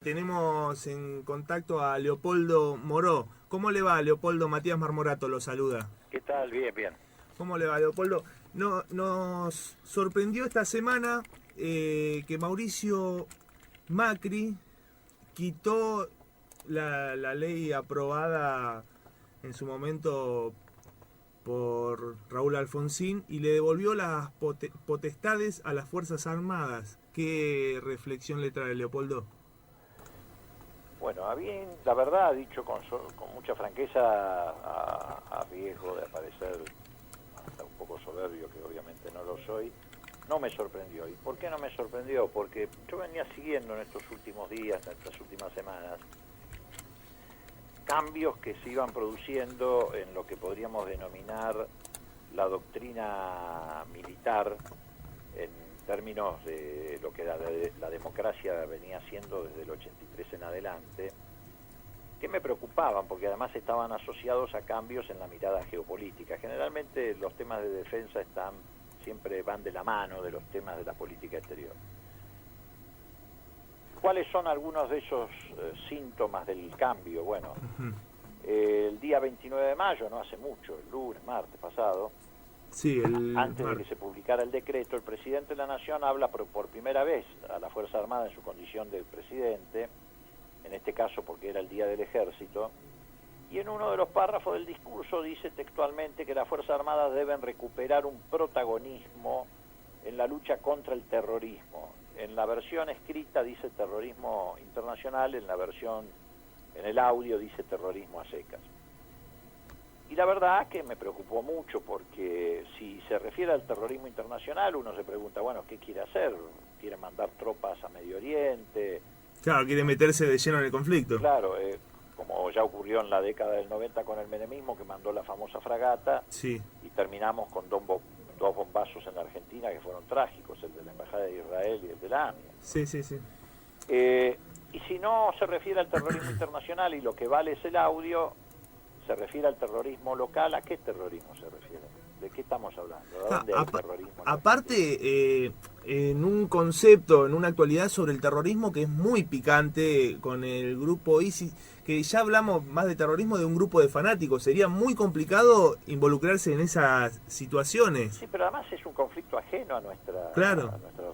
Tenemos en contacto a Leopoldo Moró. ¿Cómo le va, Leopoldo? Matías Marmorato lo saluda. ¿Qué tal? Bien, bien. ¿Cómo le va, Leopoldo? No, nos sorprendió esta semana que Mauricio Macri quitó la ley aprobada en su momento por Raúl Alfonsín y le devolvió las potestades a las Fuerzas Armadas. ¿Qué reflexión le trae, Leopoldo? Bueno, a bien, la verdad, dicho con mucha franqueza, a riesgo de aparecer hasta un poco soberbio, que obviamente no lo soy, no me sorprendió. ¿Y por qué no me sorprendió? Porque yo venía siguiendo en estos últimos días, en estas últimas semanas, cambios que se iban produciendo en lo que podríamos denominar la doctrina militar en términos de lo que la democracia venía haciendo desde el 83 en adelante, que me preocupaban porque además estaban asociados a cambios en la mirada geopolítica. Generalmente los temas de defensa siempre van de la mano de los temas de la política exterior. ¿Cuáles son algunos de esos síntomas del cambio? Bueno, el día 29 de mayo, no hace mucho, el lunes, martes pasado, sí, antes de que se publicara el decreto, el presidente de la Nación habla por primera vez a la Fuerza Armada en su condición de presidente, en este caso porque era el Día del Ejército, y en uno de los párrafos del discurso dice textualmente que las Fuerzas Armadas deben recuperar un protagonismo en la lucha contra el terrorismo. En la versión escrita dice terrorismo internacional, en el audio dice terrorismo a secas. Y la verdad que me preocupó mucho porque si se refiere al terrorismo internacional, uno se pregunta, bueno, ¿qué quiere hacer? ¿Quiere mandar tropas a Medio Oriente? Claro, quiere meterse de lleno en el conflicto. Claro, como ya ocurrió en la década del 90 con el menemismo, que mandó la famosa fragata, sí. Y terminamos con dos bombazos en la Argentina que fueron trágicos, el de la Embajada de Israel y el de la AMIA. Sí, sí, sí. Y si no se refiere al terrorismo internacional y lo que vale es el audio, se refiere al terrorismo local, ¿a qué terrorismo se refiere? ¿De qué estamos hablando? ¿De dónde hay terrorismo? Aparte, en un concepto, en una actualidad sobre el terrorismo que es muy picante con el grupo ISIS, que ya hablamos más de terrorismo de un grupo de fanáticos, sería muy complicado involucrarse en esas situaciones. Sí, pero además es un conflicto ajeno a nuestra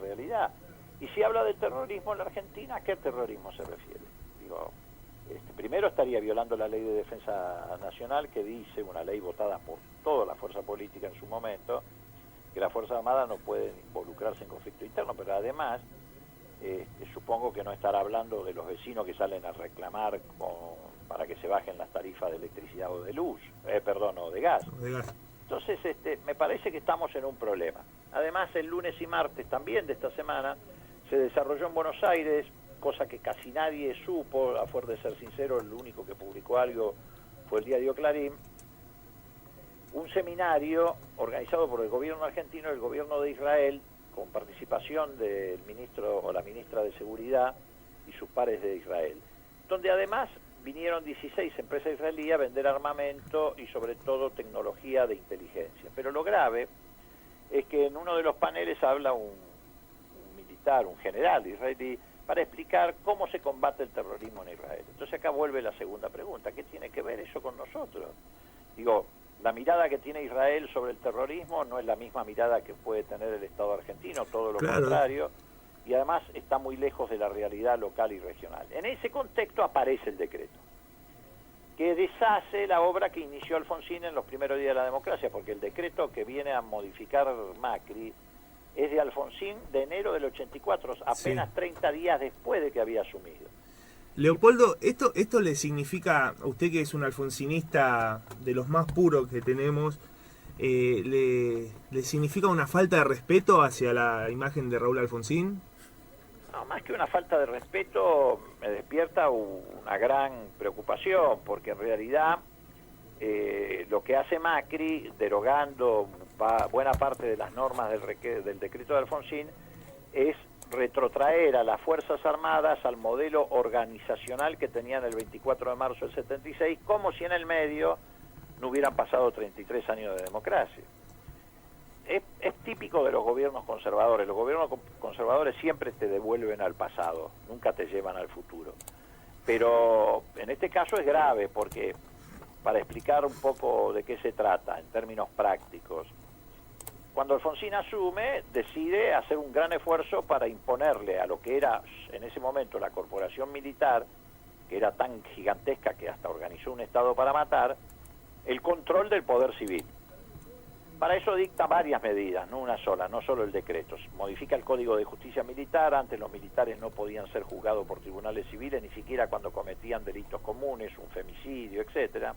realidad. Y si habla de terrorismo en la Argentina, ¿a qué terrorismo se refiere? Digo, primero estaría violando la Ley de Defensa Nacional, que dice, una ley votada por toda la fuerza política en su momento, que las Fuerzas Armadas no pueden involucrarse en conflicto interno, pero además supongo que no estará hablando de los vecinos que salen a reclamar para que se bajen las tarifas de electricidad o de luz, o de gas. Entonces me parece que estamos en un problema. Además, el lunes y martes también de esta semana se desarrolló en Buenos Aires, cosa que casi nadie supo, a fuer de ser sincero, el único que publicó algo fue el diario Clarín, un seminario organizado por el gobierno argentino y el gobierno de Israel, con participación del ministro o la ministra de Seguridad y sus pares de Israel, donde además vinieron 16 empresas israelíes a vender armamento y sobre todo tecnología de inteligencia. Pero lo grave es que en uno de los paneles habla un militar, un general israelí, para explicar cómo se combate el terrorismo en Israel. Entonces acá vuelve la segunda pregunta, ¿qué tiene que ver eso con nosotros? Digo, la mirada que tiene Israel sobre el terrorismo no es la misma mirada que puede tener el Estado argentino, todo lo contrario, y además está muy lejos de la realidad local y regional. En ese contexto aparece el decreto, que deshace la obra que inició Alfonsín en los primeros días de la democracia, porque el decreto que viene a modificar Macri es de Alfonsín de enero del 84, apenas 30 días después de que había asumido. Leopoldo, ¿esto le significa, a usted que es un alfonsinista de los más puros que tenemos, le significa una falta de respeto hacia la imagen de Raúl Alfonsín? No, más que una falta de respeto, me despierta una gran preocupación, porque en realidad lo que hace Macri, derogando buena parte de las normas del decreto de Alfonsín, es retrotraer a las Fuerzas Armadas al modelo organizacional que tenían el 24 de marzo del 76, como si en el medio no hubieran pasado 33 años de democracia. es típico de los gobiernos conservadores. Los gobiernos conservadores siempre te devuelven al pasado, nunca te llevan al futuro. Pero en este caso es grave porque, para explicar un poco de qué se trata en términos prácticos, cuando Alfonsín asume, decide hacer un gran esfuerzo para imponerle a lo que era en ese momento la corporación militar, que era tan gigantesca que hasta organizó un Estado para matar, el control del poder civil. Para eso dicta varias medidas, no una sola, no solo el decreto. Modifica el Código de Justicia Militar. Antes los militares no podían ser juzgados por tribunales civiles, ni siquiera cuando cometían delitos comunes, un femicidio, etcétera.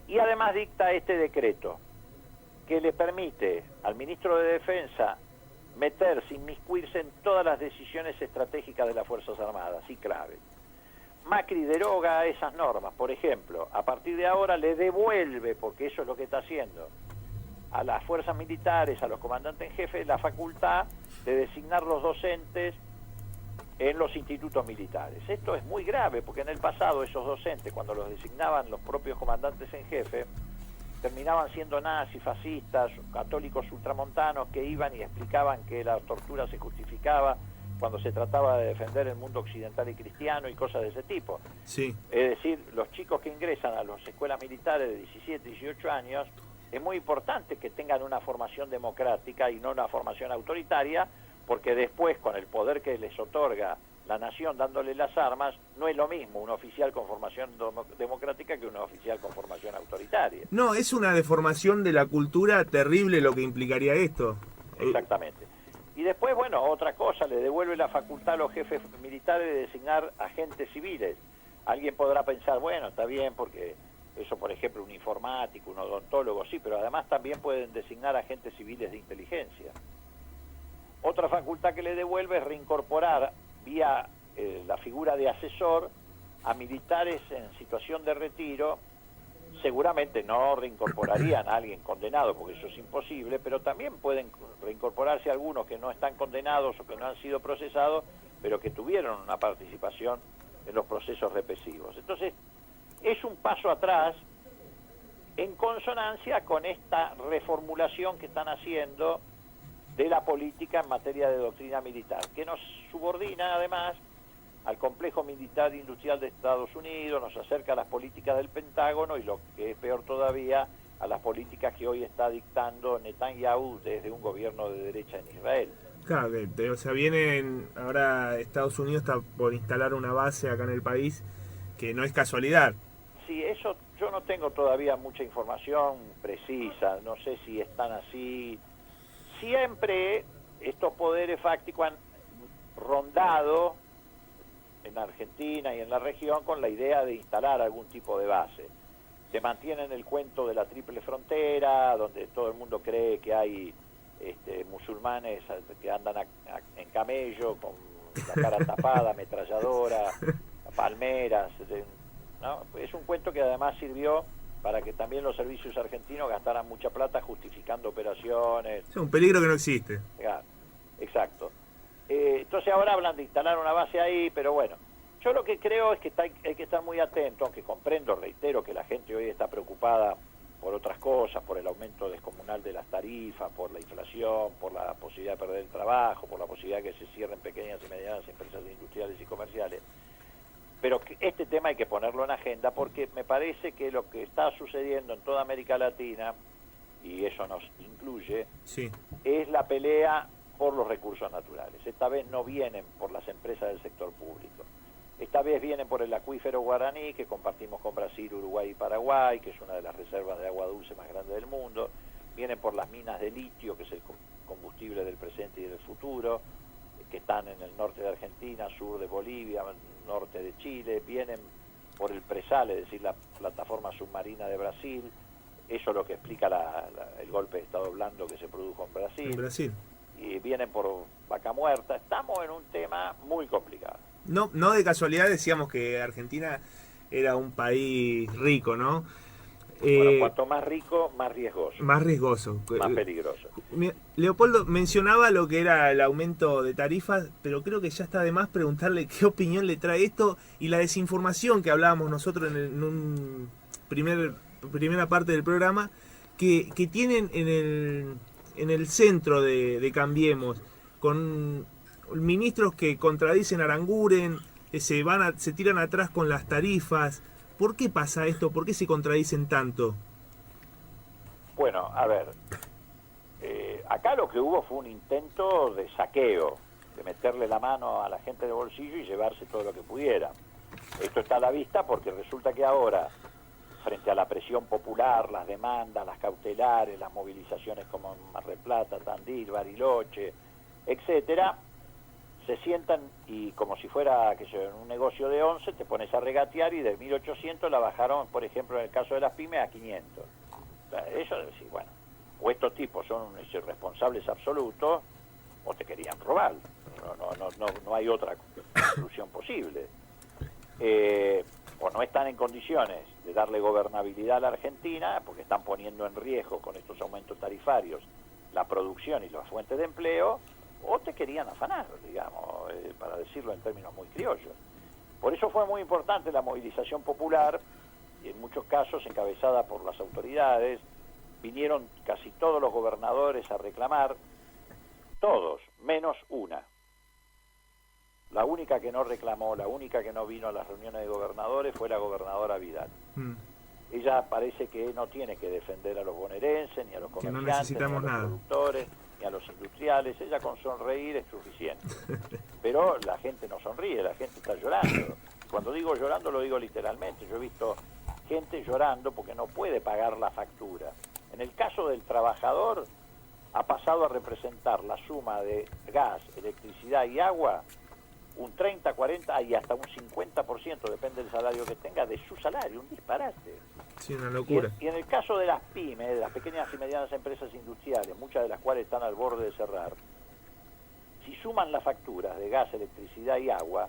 Y además dicta este decreto, que le permite al ministro de Defensa meterse, inmiscuirse en todas las decisiones estratégicas de las Fuerzas Armadas, y clave. Macri deroga esas normas. Por ejemplo, a partir de ahora le devuelve, porque eso es lo que está haciendo, a las fuerzas militares, a los comandantes en jefe, la facultad de designar los docentes en los institutos militares. Esto es muy grave, porque en el pasado esos docentes, cuando los designaban los propios comandantes en jefe, terminaban siendo nazis, fascistas, católicos ultramontanos que iban y explicaban que la tortura se justificaba cuando se trataba de defender el mundo occidental y cristiano y cosas de ese tipo. Sí. Es decir, los chicos que ingresan a las escuelas militares de 17, 18 años, es muy importante que tengan una formación democrática y no una formación autoritaria, porque después, con el poder que les otorga la nación dándole las armas, no es lo mismo un oficial con formación democrática que un oficial con formación autoritaria. No, es una deformación de la cultura terrible lo que implicaría esto. Exactamente. Y después, bueno, otra cosa, le devuelve la facultad a los jefes militares de designar agentes civiles. Alguien podrá pensar, bueno, está bien, porque eso, por ejemplo, un informático, un odontólogo, sí, pero además también pueden designar agentes civiles de inteligencia. Otra facultad que le devuelve es reincorporar vía la figura de asesor a militares en situación de retiro. Seguramente no reincorporarían a alguien condenado, porque eso es imposible, pero también pueden reincorporarse algunos que no están condenados o que no han sido procesados, pero que tuvieron una participación en los procesos represivos. Entonces, es un paso atrás en consonancia con esta reformulación que están haciendo de la política en materia de doctrina militar, que nos subordina además al complejo militar industrial de Estados Unidos, nos acerca a las políticas del Pentágono y, lo que es peor todavía, a las políticas que hoy está dictando Netanyahu desde un gobierno de derecha en Israel. Claro, o sea, ahora Estados Unidos está por instalar una base acá en el país, que no es casualidad. Sí, eso yo no tengo todavía mucha información precisa, no sé si están así. Siempre estos poderes fácticos han rondado en Argentina y en la región con la idea de instalar algún tipo de base. Se mantienen el cuento de la triple frontera, donde todo el mundo cree que hay musulmanes que andan en camello, con la cara tapada, ametralladora, palmeras, ¿no? Es un cuento que además sirvió para que también los servicios argentinos gastaran mucha plata justificando operaciones. Es un peligro que no existe. Exacto. Entonces ahora hablan de instalar una base ahí, pero bueno, yo lo que creo es que hay que estar muy atento, aunque comprendo, reitero, que la gente hoy está preocupada por otras cosas, por el aumento descomunal de las tarifas, por la inflación, por la posibilidad de perder el trabajo, por la posibilidad de que se cierren pequeñas y medianas empresas industriales y comerciales. Pero este tema hay que ponerlo en agenda, porque me parece que lo que está sucediendo en toda América Latina, y eso nos incluye, sí, es la pelea por los recursos naturales. Esta vez no vienen por las empresas del sector público. Esta vez vienen por el acuífero guaraní, que compartimos con Brasil, Uruguay y Paraguay, que es una de las reservas de agua dulce más grandes del mundo. Vienen por las minas de litio, que es el combustible del presente y del futuro, que están en el norte de Argentina, sur de Bolivia, norte de Chile. Vienen por el presal, es decir, la plataforma submarina de Brasil. Eso es lo que explica el golpe de Estado blando que se produjo en Brasil. En Brasil. Y vienen por Vaca Muerta. Estamos en un tema muy complicado. No de casualidad decíamos que Argentina era un país rico, ¿no? Bueno, cuanto más rico, más riesgoso. Más riesgoso. Más peligroso. Leopoldo mencionaba lo que era el aumento de tarifas, pero creo que ya está de más preguntarle qué opinión le trae esto y la desinformación que hablábamos nosotros en un primera parte del programa, que tienen en el centro de Cambiemos, con ministros que contradicen Aranguren, se tiran atrás con las tarifas. ¿Por qué pasa esto? ¿Por qué se contradicen tanto? Bueno, a ver, acá lo que hubo fue un intento de saqueo, de meterle la mano a la gente de bolsillo y llevarse todo lo que pudiera. Esto está a la vista porque resulta que ahora, frente a la presión popular, las demandas, las cautelares, las movilizaciones como en Mar del Plata, Tandil, Bariloche, etcétera, se sientan y como si fuera que en un negocio de 11 te pones a regatear y de 1.800 la bajaron, por ejemplo, en el caso de las pymes, a 500. O sea, eso es decir, bueno, o estos tipos son unos irresponsables absolutos o te querían robar. No hay otra conclusión posible. O no están en condiciones de darle gobernabilidad a la Argentina porque están poniendo en riesgo con estos aumentos tarifarios la producción y las fuentes de empleo, o te querían afanar, digamos, para decirlo en términos muy criollos. Por eso fue muy importante la movilización popular, y en muchos casos encabezada por las autoridades. Vinieron casi todos los gobernadores a reclamar, todos, menos una. La única que no reclamó, la única que no vino a las reuniones de gobernadores fue la gobernadora Vidal. Ella parece que no tiene que defender a los bonaerenses, ni a los comerciantes, ni a los productores, ni a los industriales. Ella con sonreír es suficiente. Pero la gente no sonríe, la gente está llorando. Cuando digo llorando lo digo literalmente. Yo he visto gente llorando porque no puede pagar la factura. En el caso del trabajador, ha pasado a representar la suma de gas, electricidad y agua un 30, 40 y hasta un 50%, depende del salario que tenga, de su salario, un disparate. Sí, una locura. Y en el caso de las pymes, de las pequeñas y medianas empresas industriales, muchas de las cuales están al borde de cerrar, si suman las facturas de gas, electricidad y agua,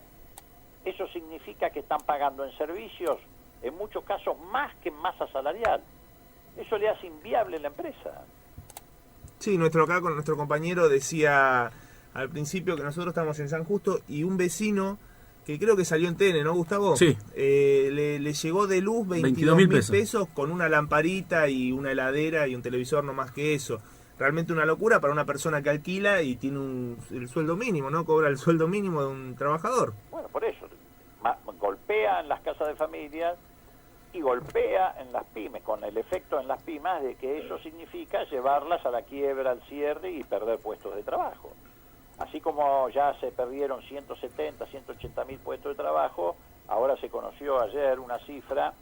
eso significa que están pagando en servicios, en muchos casos, más que en masa salarial. Eso le hace inviable la empresa. Sí, acá con nuestro compañero decía al principio que nosotros estamos en San Justo y un vecino que creo que salió en TN, ¿no, Gustavo? Sí. Le llegó de luz 22.000 pesos con una lamparita y una heladera y un televisor, no más que eso. Realmente una locura para una persona que alquila y tiene el sueldo mínimo, ¿no? Cobra el sueldo mínimo de un trabajador. Bueno, por eso. Golpea en las casas de familias y golpea en las pymes, con el efecto en las pymes de que eso significa llevarlas a la quiebra, al cierre y perder puestos de trabajo. Así como ya se perdieron 170, 180 mil puestos de trabajo, ahora se conoció ayer una cifra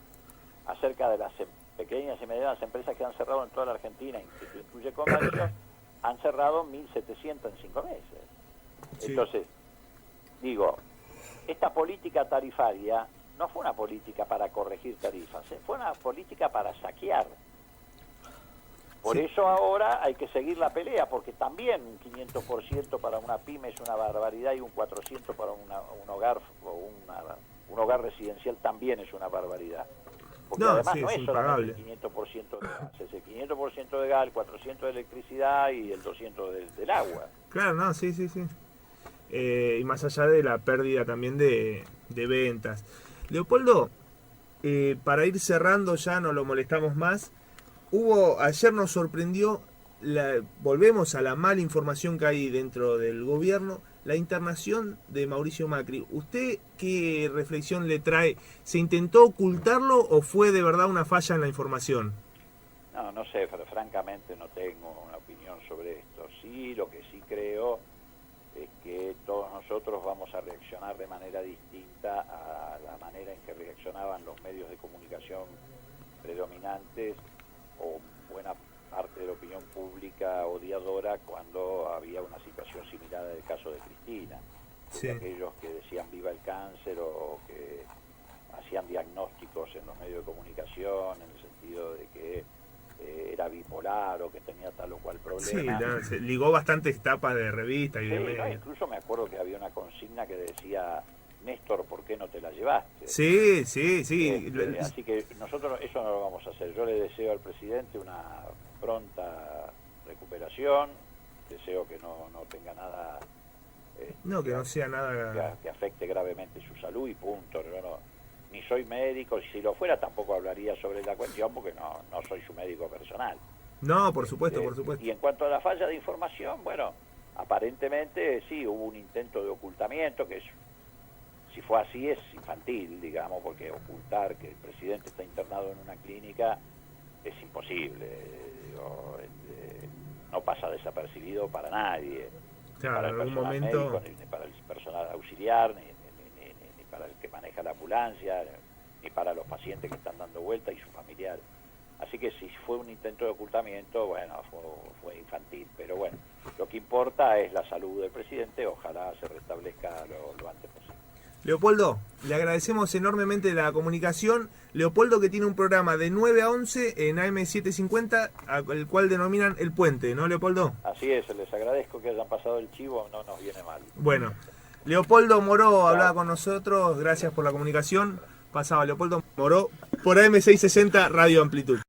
acerca de las pequeñas y medianas empresas que han cerrado en toda la Argentina, que incluye comercio, han cerrado 1.700 en 5 meses. Sí. Entonces, digo, esta política tarifaria no fue una política para corregir tarifas, fue una política para saquear. Por eso ahora hay que seguir la pelea, porque también un 500% para una pyme es una barbaridad y un 400% para un hogar o un hogar residencial también es una barbaridad. Porque además no es solamente el 500% de gas, es el 500% de gas, el 400% de electricidad y el 200% del agua. Claro, no, sí. Y más allá de la pérdida también de ventas. Leopoldo, para ir cerrando ya, no lo molestamos más. Ayer nos sorprendió, volvemos a la mala información que hay dentro del gobierno, la internación de Mauricio Macri. ¿Usted qué reflexión le trae? ¿Se intentó ocultarlo o fue de verdad una falla en la información? No sé, francamente no tengo una opinión sobre esto. Sí, lo que sí creo es que todos nosotros vamos a reaccionar de manera distinta a la manera en que reaccionaban los medios de comunicación predominantes o buena parte de la opinión pública odiadora cuando había una situación similar al caso de Cristina. Sí. Aquellos que decían viva el cáncer o que hacían diagnósticos en los medios de comunicación en el sentido de que era bipolar o que tenía tal o cual problema. Sí, se ligó bastantes tapas de revistas y de medios. Incluso me acuerdo que había una consigna que decía: Néstor, ¿por qué no te la llevaste? Sí. Así que nosotros eso no lo vamos a hacer. Yo le deseo al presidente una pronta recuperación, deseo que no tenga nada... que no sea nada... Que afecte gravemente su salud y punto. Yo ni soy médico, si lo fuera tampoco hablaría sobre la cuestión porque no soy su médico personal. No, por supuesto, por supuesto. Y en cuanto a la falla de información, bueno, aparentemente sí, hubo un intento de ocultamiento, que es, si fue así es infantil, digamos, porque ocultar que el presidente está internado en una clínica es imposible. Digo, no pasa desapercibido para nadie, claro, para el personal médico, ni para el personal auxiliar, ni para el que maneja la ambulancia, ni para los pacientes que están dando vuelta y sus familiares. Así que si fue un intento de ocultamiento, bueno, fue infantil, pero bueno, lo que importa es la salud del presidente, ojalá se restablezca lo antes posible. Leopoldo, le agradecemos enormemente la comunicación. Leopoldo, que tiene un programa de 9 a 11 en AM750, al cual denominan El Puente, ¿no, Leopoldo? Así es, les agradezco que hayan pasado el chivo, no nos viene mal. Bueno, Leopoldo Moró hablaba con nosotros, gracias por la comunicación. Pasaba Leopoldo Moró por AM660 Radio Amplitud.